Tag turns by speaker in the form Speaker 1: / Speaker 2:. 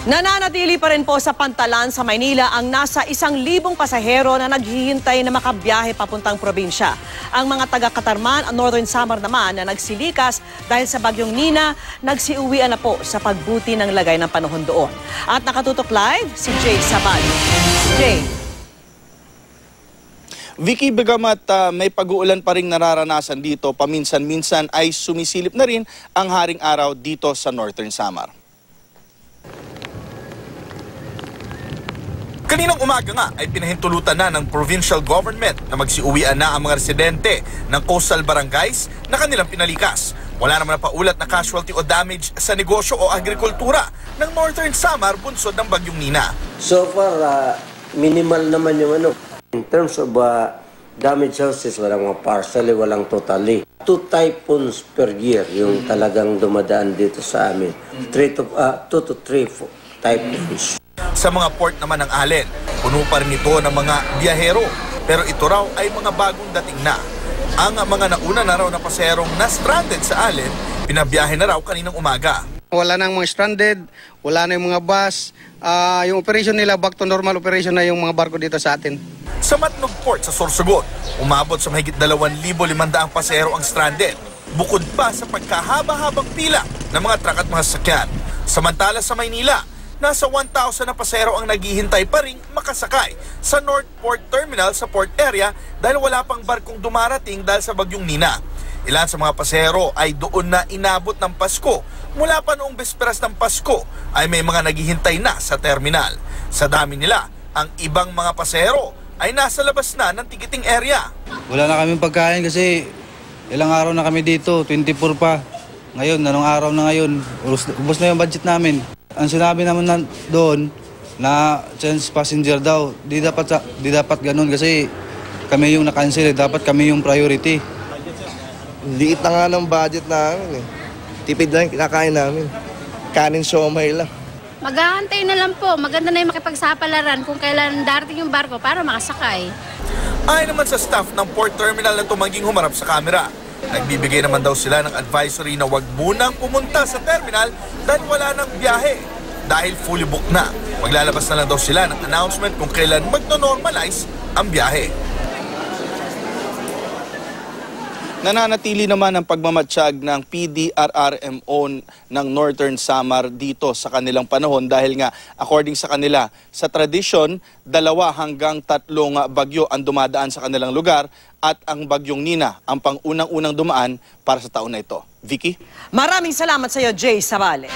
Speaker 1: Nananatili pa rin po sa pantalan sa Maynila ang nasa 1,000 pasahero na naghihintay na makabiyahe papuntang probinsya. Ang mga taga-Katarman at Northern Samar naman na nagsilikas dahil sa bagyong Nina, nagsiuwian na po sa pagbuti ng lagay ng panahon doon. At nakatutok live si Jay Sabal. Jay.
Speaker 2: Vicky, bagamat may pag-uulan pa ring nararanasan dito, paminsan-minsan ay sumisilip na rin ang haring araw dito sa Northern Samar.
Speaker 3: Kaninang umaga nga ay pinahintulutan na ng provincial government na magsiuwian na ang mga residente ng coastal barangays na kanilang pinalikas. Wala naman na paulat na casualty o damage sa negosyo o agrikultura ng Northern Samar bunsod ng bagyong Nina.
Speaker 4: So far, minimal naman yung ano. In terms of damage houses, walang mga partially, walang totally. 2 typhoons per year yung talagang dumadaan dito sa amin. 2 to 3 typhoons.
Speaker 3: Sa mga port naman ng Allen, puno pa rin ito ng mga biyahero. Pero ito raw ay mga bagong dating na. Ang mga nauna na raw na paserong na-stranded sa Allen, pinabiyahe na raw kaninang umaga.
Speaker 5: Wala nang mga stranded, wala na yung mga bus. Yung operation nila, back to normal operation na yung mga barko dito sa atin.
Speaker 3: Sa Matnog Port sa Sorsogon, umabot sa mahigit 2,500 pasero ang stranded. Bukod pa sa pagkahaba-habang pila ng mga truck at mga sasakyan. Samantala sa Maynila, nasa 1,000 na pasero ang naghihintay pa ring makasakay sa North Port Terminal sa port area dahil wala pang barkong dumarating dahil sa bagyong Nina. Ilan sa mga pasero ay doon na inabot ng Pasko. Mula pa noong besperas ng Pasko ay may mga naghihintay na sa terminal. Sa dami nila, ang ibang mga pasero ay nasa labas na ng ticketing area.
Speaker 6: Wala na kaming pagkain kasi ilang araw na kami dito, 24 pa. Ngayon, anong araw na ngayon, ubos na yung budget namin. Ang sinabi naman doon na chance passenger daw, di dapat ganun kasi kami yung na-cancel, dapat kami yung priority.
Speaker 7: Liit na nga ng budget namin eh. Tipid lang kinakain namin. Kanin siomay lang.
Speaker 8: Mag-aantay na lang po. Maganda na yung makipagsapalaran kung kailan darating yung barko para makasakay.
Speaker 3: Ayon naman sa staff ng port terminal na tumangging humarap sa kamera. Nagbibigay naman daw sila ng advisory na wag munang pumunta sa terminal dahil wala nang biyahe. Dahil fully booked na, maglalabas na lang daw sila ng announcement kung kailan magno-normalize ang biyahe.
Speaker 2: Nananatili naman ang pagmamatsyag ng PDRRMO ng Northern Samar dito sa kanilang panahon dahil nga according sa kanila, sa tradisyon, 2 hanggang 3 bagyo ang dumadaan sa kanilang lugar at ang bagyong Nina ang pang-unang-unang dumaan para sa taon na ito. Vicky?
Speaker 1: Maraming salamat sa iyo, Jay Sabale.